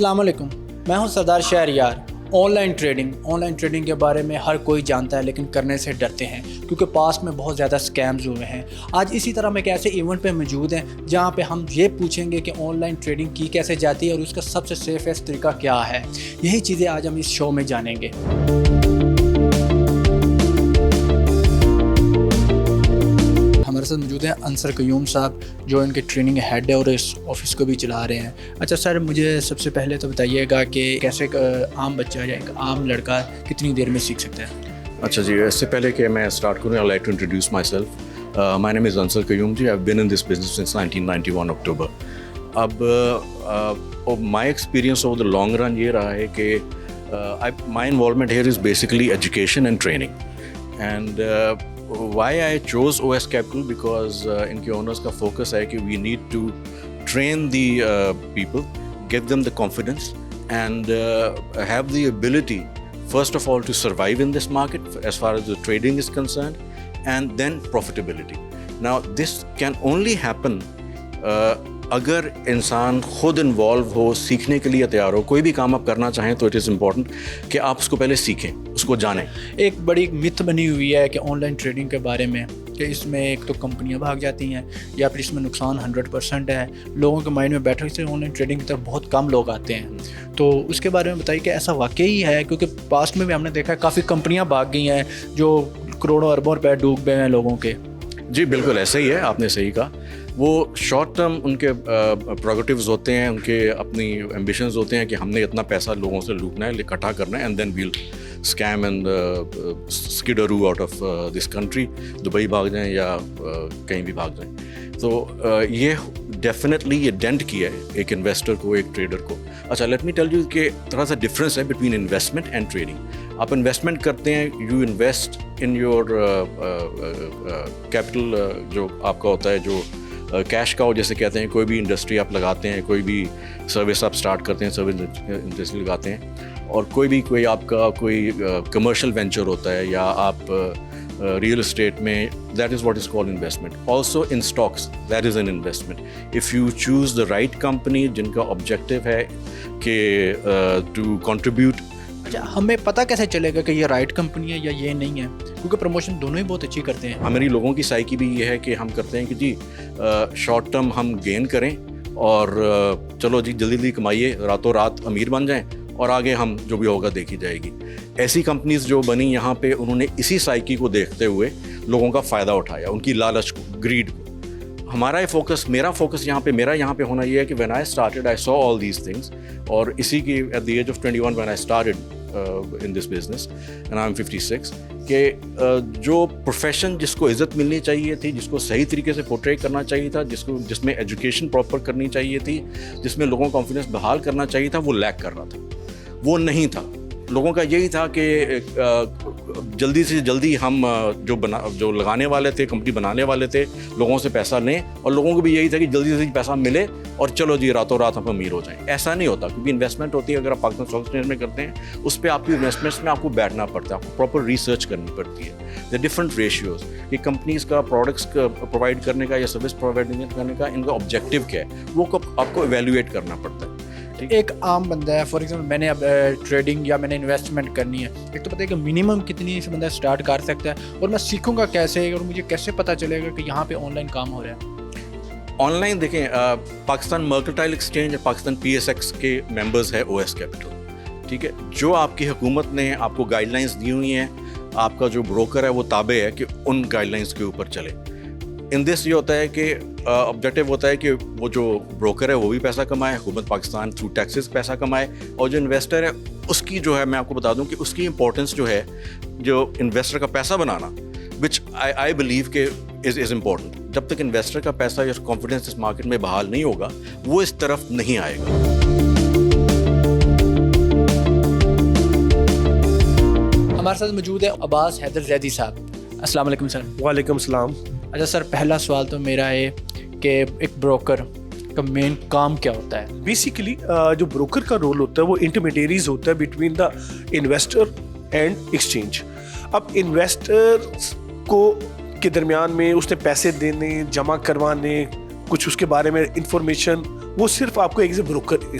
अस्सलाम वालेकुम, मैं हूं सरदार शहरयार। ऑनलाइन ट्रेडिंग के बारे में हर कोई जानता है, लेकिन करने से डरते हैं क्योंकि पास्ट में बहुत ज़्यादा स्कैम्स हुए हैं। आज इसी तरह मैं एक ऐसे इवेंट पे मौजूद हैं जहां पे हम ये पूछेंगे कि ऑनलाइन ट्रेडिंग की कैसे जाती है और उसका सबसे सेफेस्ट तरीका क्या है। यही चीज़ें आज हम इस शो में जानेंगे। हमारे साथ मौजूद हैं अंसर कयूम साहब, जो इनके ट्रेनिंग हेड है और इस ऑफिस को भी चला रहे हैं। अच्छा सर, मुझे सबसे पहले तो बताइएगा कि कैसे एक आम बच्चा या एक आम लड़का कितनी देर में सीख सकता है। अच्छा जी, इससे पहले कि मैं स्टार्ट करूँ, I like to introduce myself. My name is Ansar Qayyum ji. I have been in this business since 1991 October. अब my experience over the long run ये रहा है कि my involvement here is basically education and training. And why I chose OS Capital because इनके owners का focus है कि we need to train the people, give them the confidence and have the ability first of all to survive in this market as far as the trading is concerned, and then profitability. Now this can only happen अगर इंसान खुद involve हो, सीखने के लिए तैयार हो। कोई भी काम आप करना चाहें तो इट इज़ इम्पॉर्टेंट कि आप उसको पहले सीखें, उसको जानें। एक बड़ी मिथ बनी हुई है कि ऑनलाइन ट्रेडिंग के बारे में कि इसमें एक तो कंपनियां भाग जाती हैं या फिर इसमें नुकसान 100% है। लोगों के माइंड में बैठे से ऑनलाइन ट्रेडिंग की तरफ बहुत कम लोग आते हैं, तो उसके बारे में बताइए कि ऐसा वाकई है? क्योंकि पास्ट में भी हमने देखा है काफ़ी कंपनियाँ भाग गई हैं जो करोड़ों अरबों रुपए डूब गए हैं लोगों के। जी बिल्कुल ऐसा ही है, आपने सही कहा। वो शॉर्ट टर्म उनके प्रोगेटिव्स होते हैं, उनके अपनी एम्बिशंस होते हैं कि हमने इतना पैसा लोगों से लूटना है, इकट्ठा करना है, and then we'll scam and skidoo out of this country. Dubai भाग जाएं या कहीं भी भाग जाएं। तो ये डेफिनेटली ये डेंट किया है एक इन्वेस्टर को, एक ट्रेडर को। अच्छा, लेट मी टेल यू कि थोड़ा सा डिफरेंस है बिटवीन इन्वेस्टमेंट एंड ट्रेडिंग। आप इन्वेस्टमेंट करते हैं, you invest in your capital जो आपका होता है, जो कैश का हो, जैसे कहते हैं। कोई भी इंडस्ट्री आप लगाते हैं, कोई भी सर्विस आप स्टार्ट करते हैं, सर्विस इंडस्ट्री लगाते हैं, और कोई आपका कोई कमर्शियल वेंचर होता है या आप रियल एस्टेट में, that is what is called investment. Also in stocks, that is an investment. If you choose the right company जिनका ऑब्जेक्टिव है कि टू कंट्रीब्यूट। अच्छा, हमें पता कैसे चलेगा कि ये राइट कंपनी है या ये नहीं है? क्योंकि प्रमोशन दोनों ही बहुत अच्छी करते हैं। हमारी लोगों की साइकी भी ये है कि हम करते हैं कि जी शॉर्ट टर्म हम गेन करें और चलो जी जल्दी जल्दी कमाइए, रातों रात अमीर बन जाएं और आगे हम जो भी होगा देखी जाएगी। ऐसी कंपनीज जो बनी यहाँ पे, उन्होंने इसी साइकी को देखते हुए लोगों का फ़ायदा उठाया, उनकी लालच को, ग्रीड को। हमारा फोकस, मेरा फोकस मेरा यहाँ पे होना ये है कि when I started I saw all these things, और इसी की at the age of 21 when I started in this business and I am 56, कि जो प्रोफेशन जिसको इज़्ज़त मिलनी चाहिए थी, जिसको सही तरीके से पोर्ट्रे करना चाहिए था, जिसमें एजुकेशन प्रॉपर करनी चाहिए थी, जिसमें लोगों का कॉन्फिडेंस बहाल करना चाहिए था, वो लैक कर रहा था, वो नहीं था। लोगों का यही था कि जल्दी से जल्दी हम जो लगाने वाले थे, कंपनी बनाने वाले थे, लोगों से पैसा लें, और लोगों को भी यही था कि जल्दी से जल्दी पैसा मिले और चलो जी रातों रात हम अमीर हो जाएं। ऐसा नहीं होता, क्योंकि इन्वेस्टमेंट होती है, अगर आप पाकिस्तान स्टॉक एक्सचेंज में करते हैं, उस पर आपकी इन्वेस्टमेंट्स में आपको बैठना पड़ता है, आपको प्रॉपर रिसर्च करनी पड़ती है। द डिफरेंट रेशियोज़ कि कंपनीज़ का प्रोडक्ट्स प्रोवाइड करने का या सर्विस प्रोवाइड करने का इनका ऑब्जेक्टिव क्या है, वो आपको एवेल्युएट करना पड़ता है। एक आम बंदा है, फॉर एग्जांपल मैंने अब ट्रेडिंग या मैंने इन्वेस्टमेंट करनी है, एक तो पता है कि मिनिमम कितनी से बंदा स्टार्ट कर सकता है, और मैं सीखूंगा कैसे, और मुझे कैसे पता चलेगा कि यहाँ पे ऑनलाइन काम हो रहा है? ऑनलाइन देखें, Pakistan mercantile exchange, Pakistan PSX के मेंबर्स है OS कैपिटल, ठीक है। जो आपकी हुकूमत ने आपको गाइडलाइंस दी हुई हैं, आपका जो ब्रोकर है वो ताबे है कि उन गाइडलाइंस के ऊपर चले। इन दिस ये होता है कि ऑब्जेक्टिव होता है कि वो जो ब्रोकर है वो भी पैसा कमाए, हुकूमत पाकिस्तान थ्रू टैक्सेस पैसा कमाए, और जो इन्वेस्टर है उसकी जो है, मैं आपको बता दूं कि उसकी इंपॉर्टेंस जो है, जो इन्वेस्टर का पैसा बनाना, विच आई बिलीव के इज़ इम्पॉर्टेंट। जब तक इन्वेस्टर का पैसा या कॉन्फिडेंस इस मार्केट में बहाल नहीं होगा, वो इस तरफ नहीं आएगा। हमारे साथ मौजूद है अब्बास हैदर जैदी साहब। अस्सलाम वालेकुम सर। वालेकुम सलाम। अच्छा सर, पहला सवाल तो मेरा है कि एक ब्रोकर का मेन काम क्या होता है? बेसिकली जो ब्रोकर का रोल होता है वो इंटरमीडियरीज होता है between the investor and exchange. अब इन्वेस्टर को के दरमियान में उसने पैसे देने, जमा करवाने, कुछ उसके बारे में इंफॉर्मेशन, वो सिर्फ आपको एक ब्रोकर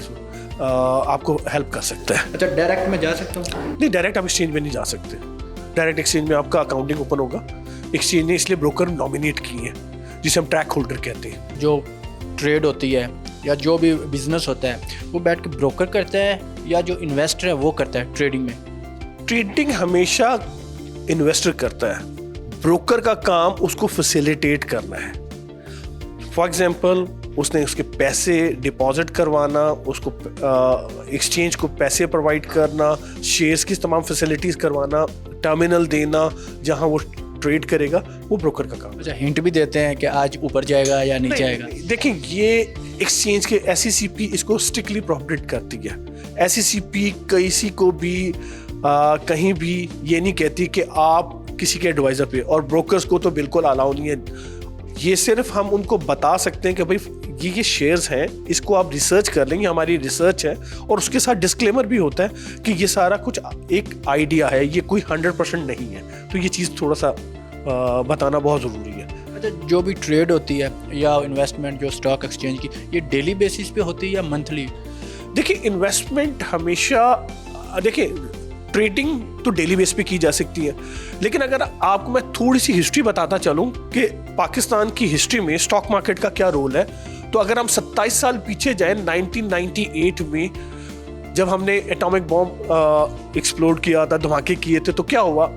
आपको हेल्प कर सकता है। अच्छा, डायरेक्ट में जा सकता हूँ? नहीं, डायरेक्ट आप एक्सचेंज में नहीं जा सकते। डायरेक्ट एक्सचेंज में आपका अकाउंटिंग ओपन होगा, एक्सचेंज ने इसलिए ब्रोकर नॉमिनेट किए हैं जिसे हम ट्रैक होल्डर कहते हैं। जो ट्रेड होती है या जो भी बिजनेस होता है वो बैठ के ब्रोकर करता है या जो इन्वेस्टर है वो करता है ट्रेडिंग में? ट्रेडिंग हमेशा इन्वेस्टर करता है, ब्रोकर का काम उसको फैसिलिटेट करना है। फॉर एग्जांपल, उसने उसके पैसे डिपॉजिट करवाना, उसको एक्सचेंज को पैसे प्रोवाइड करना, शेयर्स की तमाम फैसिलिटीज़ करवाना, टर्मिनल देना जहां वो ट्रेड करेगा, वो ब्रोकर का काम है। अच्छा, हिंट भी देते हैं कि आज ऊपर जाएगा या नीचे आएगा? देखिए, ये एक्सचेंज के SECP इसको स्ट्रिक्टली प्रोहिबिट करती है। SECP किसी को भी कहीं भी ये नहीं कहती कि आप किसी के एडवाइज़र पे, और ब्रोकर्स को तो बिल्कुल अलाउ नहीं है। ये सिर्फ हम उनको बता सकते हैं कि भाई ये शेयर्स हैं, इसको आप रिसर्च कर लेंगे, हमारी रिसर्च है, और उसके साथ डिस्क्लेमर भी होता है कि ये सारा कुछ एक आइडिया है, ये कोई 100% नहीं है। तो ये चीज़ थोड़ा सा बताना बहुत ज़रूरी है। अच्छा, जो भी ट्रेड होती है या इन्वेस्टमेंट जो स्टॉक एक्सचेंज की, ये डेली बेसिस पे होती है या मंथली? देखिए, इन्वेस्टमेंट हमेशा, देखिए ट्रेडिंग तो डेली बेस पे की जा सकती है, लेकिन अगर आपको मैं थोड़ी सी हिस्ट्री बताता चलूं कि पाकिस्तान की हिस्ट्री में स्टॉक मार्केट का क्या रोल है, तो अगर हम 27 साल पीछे जाएं, 1998 में जब हमने एटॉमिक बॉम्ब एक्सप्लोड किया था, धमाके किए थे, तो क्या हुआ,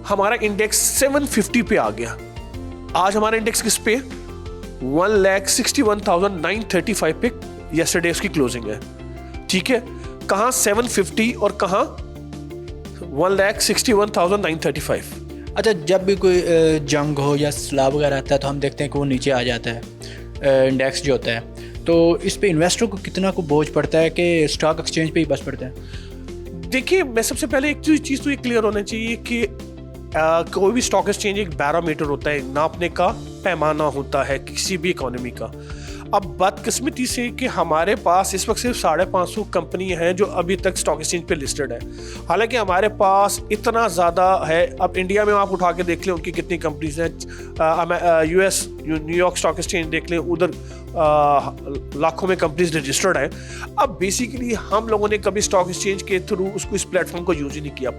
हमारा इंडेक्स 750 पे आ गया। आज हमारा इंडेक्स किस पे? 1,61,935 पे यस्टरडे उसकी क्लोजिंग है। ठीक है, कहाँ 750 और कहाँ 1,61,935। अच्छा, जब भी कोई जंग हो या सलाब वगैरह आता है तो हम देखते हैं कि वो नीचे आ जाता है इंडेक्स जो होता है, तो इस पे इन्वेस्टर को कितना को बोझ पड़ता है कि स्टॉक एक्सचेंज पे ही बस पड़ता है? देखिए, मैं सबसे पहले एक चीज़ तो ये क्लियर होना चाहिए कि कोई भी स्टॉक एक्सचेंज एक बैरोमीटर होता है, नापने का पैमाना होता है किसी भी इकोनॉमी का। अब बदकिस्मती से कि हमारे पास इस वक्त सिर्फ 550 कंपनियां हैं जो अभी तक स्टॉक एक्सचेंज पे लिस्टेड है, हालांकि हमारे पास इतना ज़्यादा है। अब इंडिया में आप उठा के देख लें उनकी कितनी कंपनीज हैं, US न्यूयॉर्क स्टॉक एक्सचेंज देख लें, उधर लाखों में कंपनीज रजिस्टर्ड हैं। अब बेसिकली हम लोगों ने कभी स्टॉक एक्सचेंज के थ्रू उसको इस प्लेटफॉर्म को यूज ही नहीं किया।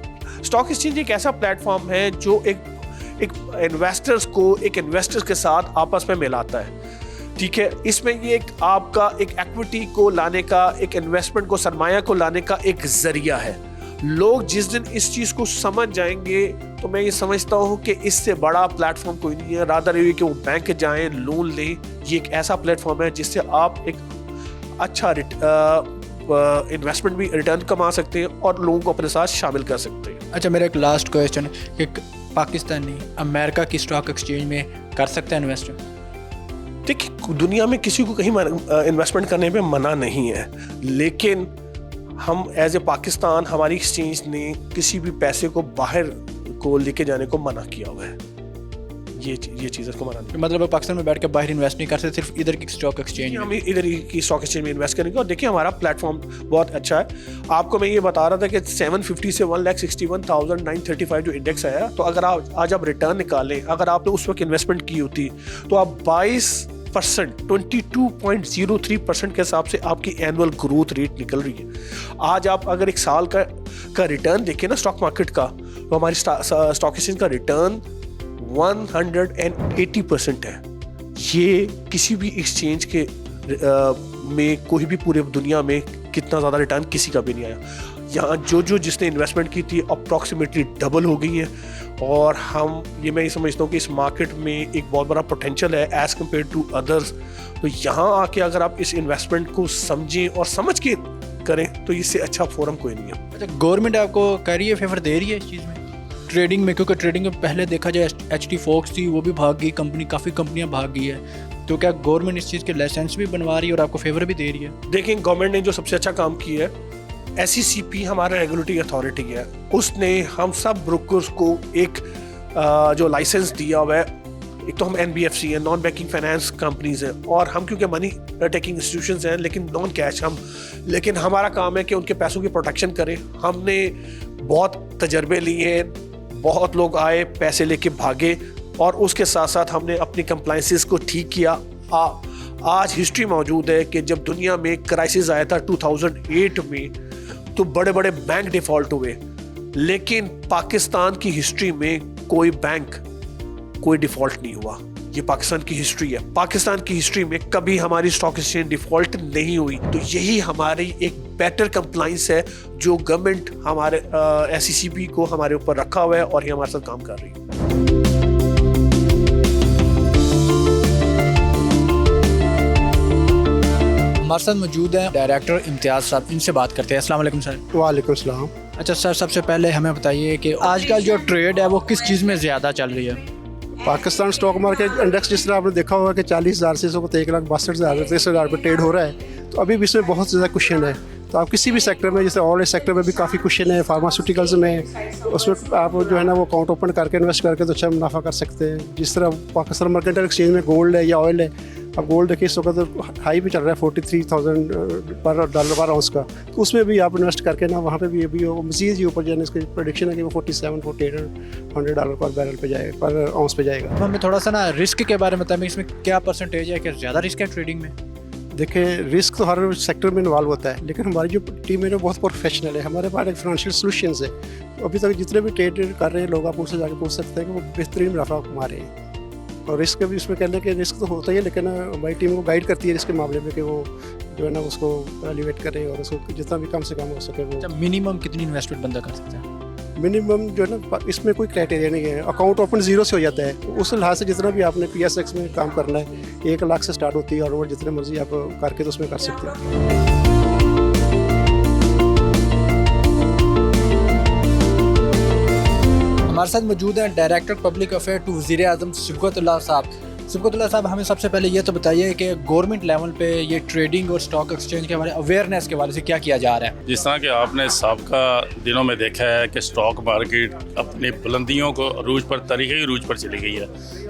स्टॉक एक्सचेंज एक ऐसा प्लेटफॉर्म है जो एक इन्वेस्टर्स को एक इन्वेस्टर्स के साथ आपस में मिलाता है। ठीक है, इसमें ये एक आपका एक इक्विटी को लाने का, एक इन्वेस्टमेंट को, सरमाया को लाने का एक जरिया है। लोग जिस दिन इस चीज़ को समझ जाएंगे तो मैं ये समझता हूँ कि इससे बड़ा प्लेटफॉर्म कोई नहीं है। रादर ये कि वो बैंक जाएं, लोन लें, ये एक ऐसा प्लेटफॉर्म है जिससे आप एक अच्छा इन्वेस्टमेंट भी रिटर्न कमा सकते हैं और लोगों को अपने साथ शामिल कर सकते हैं। अच्छा, मेरा एक लास्ट क्वेश्चन है कि पाकिस्तानी अमेरिका की स्टॉक एक्सचेंज में कर सकता है इन्वेस्टर? देखिए, दुनिया में किसी को कहीं इन्वेस्टमेंट करने पे मना नहीं है, लेकिन हम एज ए पाकिस्तान, हमारी एक्सचेंज ने किसी भी पैसे को बाहर को लेके जाने को मना किया हुआ है। ये चीज़ को मना नहीं। मतलब पाकिस्तान में बैठ के बाहर इन्वेस्ट नहीं कर सकते, सिर्फ इधर की स्टॉक एक्सचेंज हम इधर की स्टॉक एक्सचेंज में इन्वेस्ट करेंगे। और देखिए, हमारा प्लेटफॉर्म बहुत अच्छा है। आपको मैं ये बता रहा था कि 750 से 1,61,935 जो इंडेक्स आया, तो अगर आज आप रिटर्न निकालें, अगर आपने उस वक्त इन्वेस्टमेंट की होती तो आप 22.03% के हिसाब से आपकी एनुअल ग्रोथ रेट निकल रही है। आज आप अगर एक साल का रिटर्न देखें ना स्टॉक मार्केट का, तो हमारी स्टॉक एक्सचेंज का रिटर्न 180% है। ये किसी भी एक्सचेंज के में कोई भी पूरे दुनिया में कितना ज़्यादा रिटर्न किसी का भी नहीं आया। यहाँ जो जिसने इन्वेस्टमेंट की थी अप्रॉक्सीमेटली डबल हो गई है। और मैं ये समझता हूँ कि इस मार्केट में एक बहुत बड़ा पोटेंशियल है एज़ कम्पेयर टू अदर्स। तो यहाँ आके अगर आप इस इन्वेस्टमेंट को समझें और समझ के करें तो इससे अच्छा फोरम कोई नहीं है। अच्छा, गवर्नमेंट आपको कह रही है, फेवर दे रही है इस चीज़ में, ट्रेडिंग में? क्योंकि ट्रेडिंग में पहले देखा जाए HT Fox थी, वो भी भाग गई, काफ़ी कंपनियां भाग गई है, तो क्या गवर्नमेंट इस चीज़ के लाइसेंस भी बनवा रही है और आपको फेवर भी दे रही है? देखिए, गवर्नमेंट ने जो सबसे अच्छा काम किया है, SECP हमारा रेगुलेटरी अथॉरिटी है, उसने हम सब ब्रोकर्स को एक जो लाइसेंस दिया हुआ है। एक तो हम NBFC है, नॉन बैंकिंग फाइनेंस कंपनीज हैं, और हम क्योंकि मनी टेकिंग इंस्टीट्यूशंस हैं लेकिन नॉन कैश लेकिन हमारा काम है कि उनके पैसों की प्रोटेक्शन करें। हमने बहुत तजर्बे लिए हैं, बहुत लोग आए, पैसे लेके भागे, और उसके साथ साथ हमने अपनी कंप्लाइंसेस को ठीक किया। आज हिस्ट्री मौजूद है कि जब दुनिया में क्राइसिस आया था 2008 में, तो बड़े बड़े बैंक डिफॉल्ट हुए, लेकिन पाकिस्तान की हिस्ट्री में कोई बैंक कोई डिफॉल्ट नहीं हुआ। ये पाकिस्तान की हिस्ट्री है। पाकिस्तान की हिस्ट्री में कभी हमारी स्टॉक एक्सचेंज डिफॉल्ट नहीं हुई। तो यही हमारी एक बेटर कंप्लाइंस है जो गवर्नमेंट हमारे SECB को हमारे ऊपर रखा हुआ है और ये हमारे साथ काम कर रही है। हमारे साथ मौजूद है डायरेक्टर इम्तियाज़ साहब, इनसे बात करते हैं। अस्सलाम वालेकुम सर। वालेकुम सलाम। अच्छा सर, सबसे पहले हमें बताइए कि आजकल जो ट्रेड है वो किस चीज़ में ज़्यादा चल रही है? पाकिस्तान स्टॉक मार्केट इंडेक्स जिस तरह आपने देखा होगा कि 40,000 से 1,62,000 63,000 पे ट्रेड हो रहा है, तो अभी भी इसमें बहुत ज़्यादा क्वेश्चन है। तो आप किसी भी सेक्टर में, जैसे ऑयल सेक्टर में भी काफ़ी क्वेश्चन है, फार्मास्यूटिकल्स में, उसमें आप जो है ना वो अकाउंट ओपन करके इन्वेस्ट करके तो अच्छा मुनाफा कर सकते हैं। जिस तरह पाकिस्तान मर्केंटाइल एक्सचेंज में गोल्ड है या ऑयल है, अब गोल्ड देखिए इस वक्त तो हाई भी चल रहा है 43,000 पर डॉलर पर आउंस का, तो उसमें भी आप इन्वेस्ट करके ना वहाँ पे भी अभी वो मज़ीद ही ऊपर जाने इसकी प्रेडिक्शन है कि वो 47-48 $100 पर बैरल पे जाएगा, पर आउंस पे जाएगा। अब हमें थोड़ा सा ना रिस्क के बारे में बताएं, इसमें क्या परसेंटेज है कि ज़्यादा रिस्क है ट्रेडिंग में? देखें, रिस्क तो हर सेक्टर में इन्वॉल्व होता है, लेकिन हमारी जो टीम है वो बहुत प्रोफेशनल है। हमारे पास एक फाइनेंशियल सोल्यूशंस है। तो अभी तक जितने भी ट्रेड कर रहे हैं लोग, आप उनसे जाके पूछ सकते हैं कि वो बेहतरीन मुनाफा कमा रहे हैं। और रिस्क भी उसमें कहने के रिस्क तो होता ही है, लेकिन हमारी टीम को गाइड करती है रिस्क के मामले में कि वो जो है ना उसको एलिवेट करें और उसको जितना भी कम से कम हो सके वो। मिनिमम कितनी इन्वेस्टमेंट बंदा कर सकता है? मिनिमम जो है ना इसमें कोई क्राइटेरिया नहीं है। अकाउंट ओपन जीरो से हो जाता है, तो उस लिहाज से जितना भी आपने PSX में काम करना है 1 लाख से स्टार्ट होती है, और वो जितने मर्जी आप करके तो उसमें कर सकते हैं। हमारे साथ मौजूद है डायरेक्टर पब्लिक अफेयर टू वज़ीर-ए-आज़म सिबगतुल्लाह साहब। सिबगतुल्लाह साहब, हमें सबसे पहले ये तो बताइए कि गवर्नमेंट लेवल पे ये ट्रेडिंग और स्टॉक एक्सचेंज के बारे अवेयरनेस के बारे से क्या किया जा रहा है? जिस तरह कि आपने साबका दिनों में देखा है कि स्टॉक मार्केट अपनी बुलंदियों को अरूज पर, तारीख़ी अरूज पर चली गई है।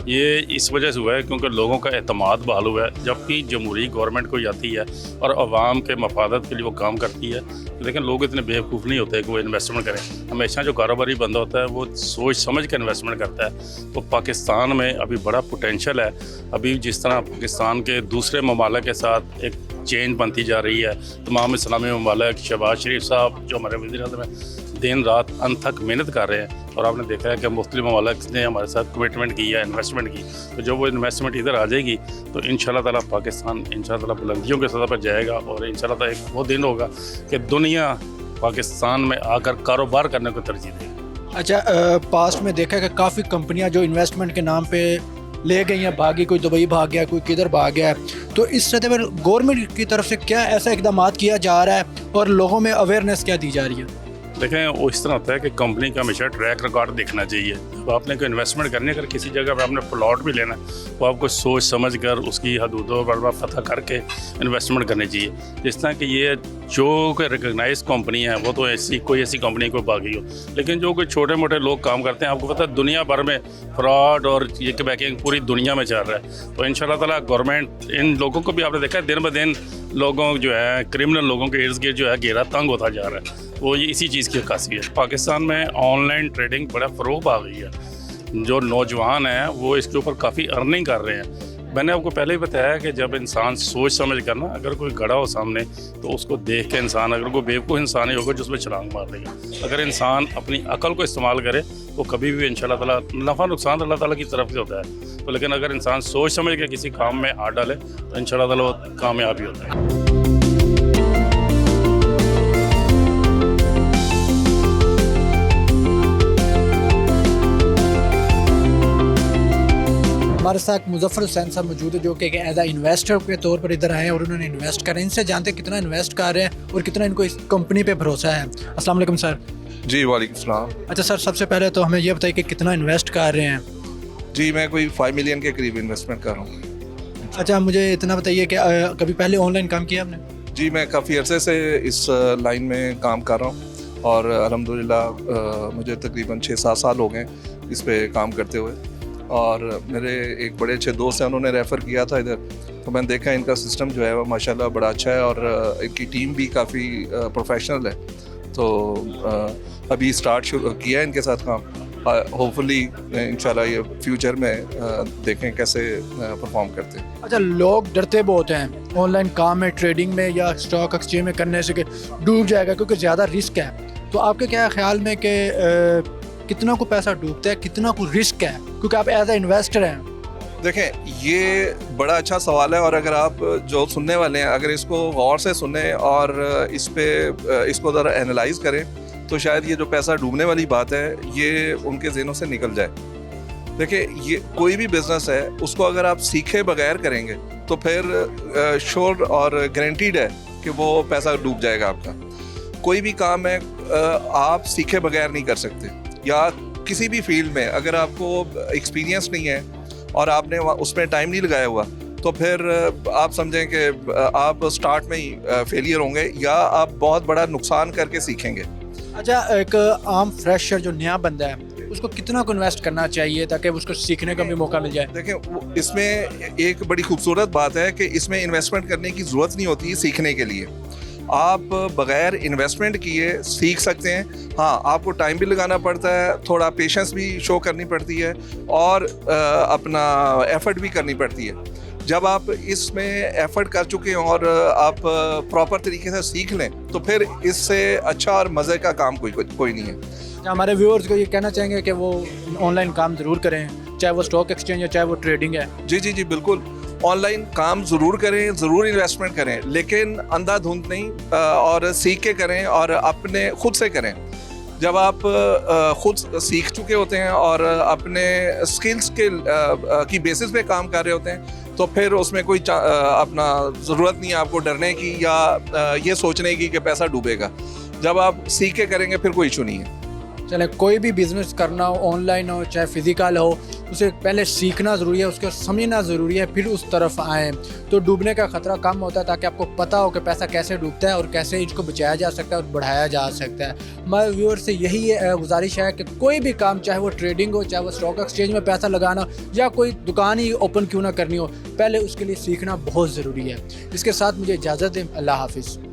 ये इस वजह से हुआ है क्योंकि लोगों का एतमाद बहाल हुआ है। जबकि जमहूरी गवर्नमेंट कोई आती है और अवाम के मफादत के लिए वो काम करती है, लेकिन लोग इतने बेवकूफ़ नहीं होते कि वो इन्वेस्टमेंट करें। हमेशा जो कारोबारी बंदा होता है वो सोच समझ कर इन्वेस्टमेंट करता है। तो पाकिस्तान में अभी बड़ा पोटेंशियल है। अभी जिस तरह पाकिस्तान के दूसरे ममालिक के साथ एक चेन बनती जा रही है, तमाम इस्लामी ममालिक, शहबाज शरीफ साहब जो हमारे वज़ीर-ए-आज़म हैं, दिन रात अनथक मेहनत कर रहे हैं। और आपने देखा है कि मुख्तलिफ ममालिक ने हमारे साथ कमिटमेंट की है, इन्वेस्टमेंट की। तो जब वो इन्वेस्टमेंट इधर आ जाएगी तो इंशाल्लाह ताला पाकिस्तान इंशाल्लाह ताला बुलंदियों के सतह पर जाएगा। और इंशाल्लाह ताला एक वो दिन होगा कि दुनिया पाकिस्तान में आकर कारोबार करने को तरजीह देगी। अच्छा, पास्ट में देखा है कि काफ़ी कंपनियां जो इन्वेस्टमेंट के नाम पे ले गई हैं, भागी, कोई दुबई भाग गया, कोई किधर भाग गया है। तो इस सतह पर गवर्नमेंट की तरफ से क्या ऐसा इकदाम किया जा रहा है और लोगों में अवेयरनेस क्या दी जा रही है? देखें, वो इस तरह होता है कि कंपनी का हमेशा ट्रैक रिकॉर्ड देखना चाहिए। अब आपने कोई इन्वेस्टमेंट करनी, अगर किसी जगह पर आपने प्लॉट भी लेना है तो आपको सोच समझ कर उसकी हदूदों पर पता करके इन्वेस्टमेंट करनी चाहिए। जिस तरह कि ये जो कोई रिकगनाइज कंपनी है वो तो कोई ऐसी कंपनी को बागी हो, लेकिन जो कोई छोटे मोटे लोग काम करते हैं, आपको पता है दुनिया भर में फ्रॉड और ये बैकिंग पूरी दुनिया में चल रहा है। तो इंशाल्लाह ताला गवर्नमेंट इन लोगों को भी, आपने देखा है दिन ब दिन लोगों जो है क्रिमिनल लोगों के इर्द गिर्द जो है घेरा तंग होता जा रहा है। वो ये इसी चीज़ की अक्कासी है। पाकिस्तान में ऑनलाइन ट्रेडिंग बड़ा फ़रोग़ आ गई है। जो नौजवान हैं वो इसके ऊपर काफ़ी अर्निंग कर रहे हैं। मैंने आपको पहले ही बताया कि जब इंसान सोच समझ कर ना, अगर कोई गड़ा हो सामने तो उसको देख के इंसान, अगर कोई बेवकूफ़ इंसान ही होगा जो उसमें छलांग मार देगा। अगर इंसान अपनी अकल को इस्तेमाल करे तो कभी भी इंशाल्लाह ताला नफ़ा नुकसान अल्लाह ताला की तरफ से होता है। तो लेकिन अगर इंसान सोच समझ के किसी काम में हाथ डाले तो इंशाल्लाह ताला वो कामयाबी होता है। हमारे साथ मुजफ्फर हुसैन साहब मौजूद है जो कि एज आ इन्वेस्टर के तौर पर इधर आए हैं और उन्होंने इन्वेस्ट करें। इनसे जानते हैं कितना इन्वेस्ट कर रहे हैं और कितना इनको इस कंपनी पे भरोसा है। अस्सलाम वालेकुम सर। जी वालेकुम सलाम। अच्छा सर, सबसे पहले तो हमें ये बताइए कि कितना इन्वेस्ट कर रहे हैं? जी मैं कोई 5 मिलियन के करीब इन्वेस्टमेंट कर रहा हूँ। अच्छा, मुझे इतना बताइए कि कभी पहले ऑनलाइन काम किया आपने? जी मैं काफ़ी अरसे से इस लाइन में काम कर रहा हूँ और अल्हम्दुलिल्लाह मुझे तकरीबन 6-7 साल हो गए इस पे काम करते हुए। और मेरे एक बड़े अच्छे दोस्त हैं, उन्होंने रेफ़र किया था इधर, तो मैंने देखा इनका सिस्टम जो है वो माशाल्लाह बड़ा अच्छा है और इनकी टीम भी काफ़ी प्रोफेशनल है। तो अभी स्टार्ट शुरू किया है इनके साथ काम होपफुली इंशाल्लाह ये फ्यूचर में देखें कैसे परफॉर्म करते हैं। अच्छा, लोग डरते बहुत हैं ऑनलाइन काम में, ट्रेडिंग में या स्टॉक एक्सचेंज में करने से कि डूब जाएगा क्योंकि ज़्यादा रिस्क है। तो आपके क्या ख्याल में कि कितना को पैसा डूबता है, कितना को रिस्क है, क्योंकि आप एज ए इन्वेस्टर हैं? देखें, ये बड़ा अच्छा सवाल है और अगर आप जो सुनने वाले हैं अगर इसको गौर से सुने और इसको ज़रा एनालाइज करें तो शायद ये जो पैसा डूबने वाली बात है ये उनके ज़हनों से निकल जाए। देखिए, ये कोई भी बिजनेस है उसको अगर आप सीखे बगैर करेंगे तो फिर श्योर और गारंटीड है कि वो पैसा डूब जाएगा आपका। कोई भी काम है आप सीखे बगैर नहीं कर सकते, या किसी भी फील्ड में अगर आपको एक्सपीरियंस नहीं है और आपने उसमें टाइम नहीं लगाया हुआ तो फिर आप समझें कि आप स्टार्ट में ही फेलियर होंगे या आप बहुत बड़ा नुकसान करके सीखेंगे। अच्छा, एक आम फ्रेशर जो नया बंदा है उसको कितना को इन्वेस्ट करना चाहिए ताकि उसको सीखने का भी मौका मिल जाए? देखें, इसमें एक बड़ी खूबसूरत बात है कि इसमें इन्वेस्टमेंट करने की ज़रूरत नहीं होती सीखने के लिए। आप बगैर इन्वेस्टमेंट किए सीख सकते हैं। हाँ, आपको टाइम भी लगाना पड़ता है, थोड़ा पेशेंस भी शो करनी पड़ती है और अपना एफर्ट भी करनी पड़ती है। जब आप इसमें एफर्ट कर चुके हों और आप प्रॉपर तरीके से सीख लें तो फिर इससे अच्छा और मज़े का काम कोई नहीं है। हमारे व्यूअर्स को ये कहना चाहेंगे कि वो ऑनलाइन काम ज़रूर करें, चाहे वो स्टॉक एक्सचेंज है चाहे वो ट्रेडिंग है। जी, बिल्कुल, ऑनलाइन काम ज़रूर करें, ज़रूर इन्वेस्टमेंट करें, लेकिन अंधाधुंध नहीं और सीख के करें और अपने खुद से करें। जब आप खुद सीख चुके होते हैं और अपने स्किल्स की बेसिस पे काम कर रहे होते हैं तो फिर उसमें कोई अपना ज़रूरत नहीं है आपको डरने की या ये सोचने की कि पैसा डूबेगा। जब आप सीख के करेंगे फिर कोई इशू नहीं है। चले, कोई भी बिज़नेस करना हो, ऑनलाइन हो चाहे फिज़िकल हो, उसे पहले सीखना ज़रूरी है, उसको समझना ज़रूरी है, फिर उस तरफ आएँ तो डूबने का ख़तरा कम होता है, ताकि आपको पता हो कि पैसा कैसे डूबता है और कैसे इसको बचाया जा सकता है और बढ़ाया जा सकता है। हमारे व्यूअर से यही गुजारिश है कि कोई भी काम, चाहे वो ट्रेडिंग हो, चाहे वो स्टॉक एक्सचेंज में पैसा लगाना या कोई दुकान ही ओपन क्यों ना करनी हो, पहले उसके लिए सीखना बहुत ज़रूरी है। इसके साथ मुझे इजाज़त दें। अल्लाह हाफिज़।